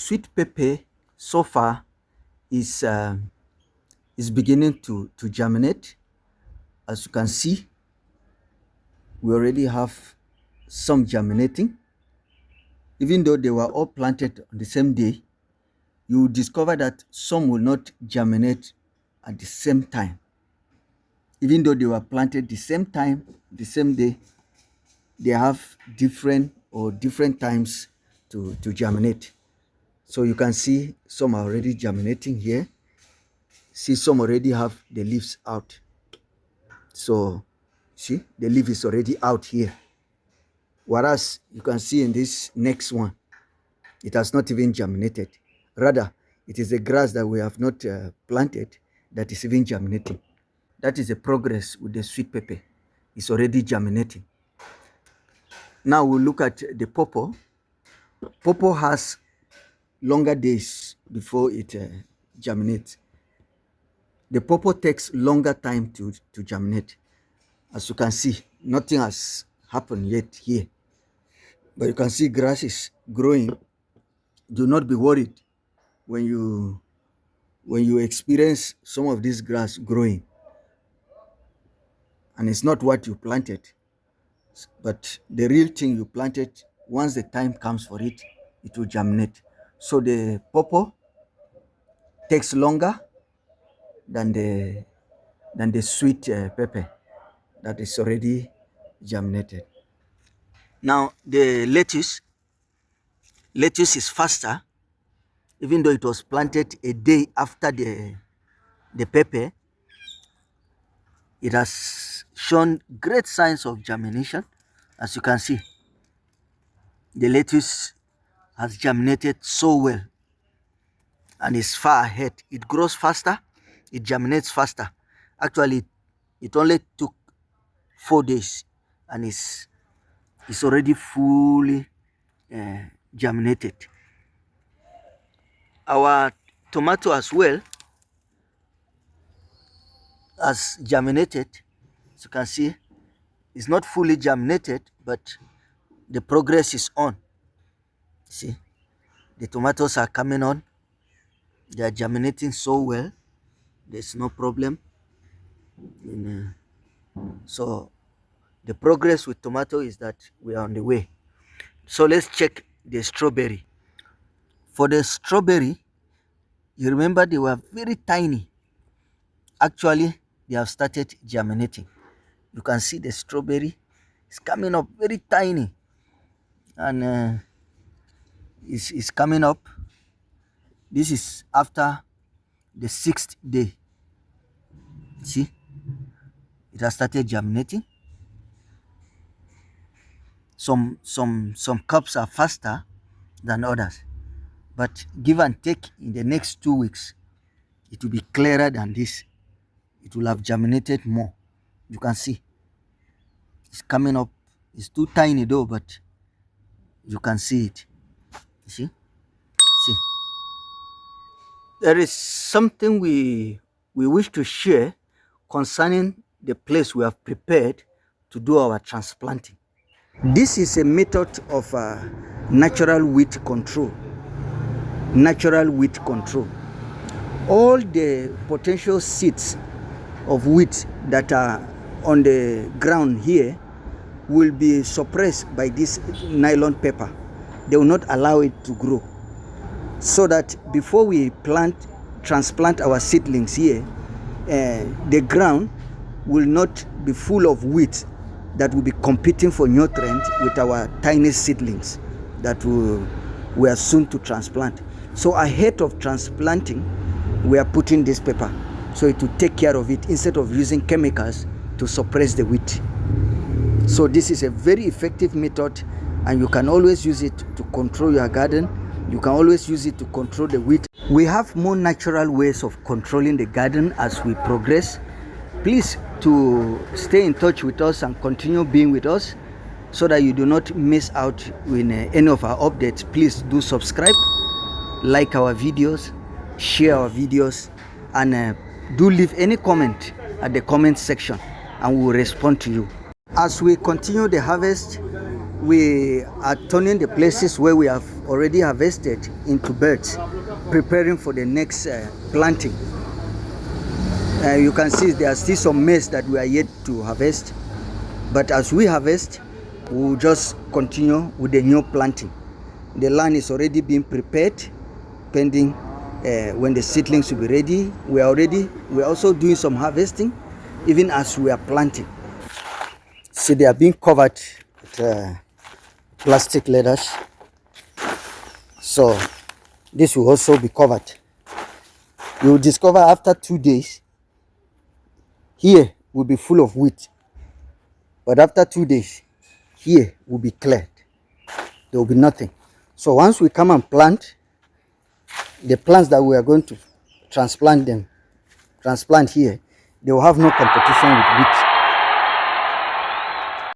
sweet pepper so far is beginning to germinate. As you can see, we already have some germinating. Even though they were all planted on the same day, you will discover that some will not germinate at the same time. Even though they were planted the same time, the same day, they have different times to germinate. So you can see some are already germinating here. See, some already have the leaves out. So see, the leaf is already out here. Whereas you can see in this next one, it has not even germinated. Rather, it is a grass that we have not planted that is even germinating. That is the progress with the sweet pepper. It's already germinating. Now we'll look at the pawpaw. Pawpaw has longer days before it germinates. The pawpaw takes longer time to germinate. As you can see, nothing has happened yet here. But you can see grass is growing. Do not be worried when you experience some of this grass growing. And it's not what you planted, but the real thing you planted. Once the time comes for it, it will germinate. So the pawpaw takes longer than the sweet pepper that is already germinated. Now the lettuce is faster. Even though it was planted a day after the pepper, it has shown great signs of germination. As you can see, the lettuce has germinated so well and is far ahead. It grows faster, it germinates faster. Actually, it only took 4 days and it's already fully germinated. Our tomato as well has germinated. As you can see, it's not fully germinated, but the progress is on. See, the tomatoes are coming on. They are germinating so well. There's no problem. So the progress with tomato is that we are on the way. So let's check the strawberry. For the strawberry, you remember they were very tiny. Actually, they have started germinating. You can see the strawberry is coming up very tiny, and it's coming up. This is after the 6th day. See, it has started germinating. Some cups are faster than others, but give and take, in the next 2 weeks, it will be clearer than this. It will have germinated more. You can see it's coming up. It's too tiny though, but you can see it. You see, there is something we wish to share concerning the place we have prepared to do our transplanting. This is a method of natural weed control. Natural weed control. All the potential seeds of wheat that are on the ground here will be suppressed by this nylon paper. They will not allow it to grow. So that before we transplant our seedlings here, the ground will not be full of weeds that will be competing for nutrients with our tiny seedlings that we are soon to transplant. So ahead of transplanting, we are putting this paper so it will take care of it instead of using chemicals to suppress the wheat. So this is a very effective method, and you can always use it to control your garden. You can always use it to control the wheat. We have more natural ways of controlling the garden as we progress. Please to stay in touch with us and continue being with us so that you do not miss out in any of our updates. Please do subscribe, like our videos, share our videos, and do leave any comment at the comment section and we will respond to you. As we continue the harvest, we are turning the places where we have already harvested into beds, preparing for the next planting. You can see there are still some maize that we are yet to harvest, but as we harvest, we'll just continue with the new planting. The land is already being prepared, pending when the seedlings will be ready. We're also doing some harvesting, even as we are planting. See, they are being covered with plastic leathers, so this will also be covered. You will discover after 2 days here will be full of wheat, but after 2 days here will be cleared. There will be nothing. So once we come and plant the plants that we are going to transplant here, they will have no competition with wheat.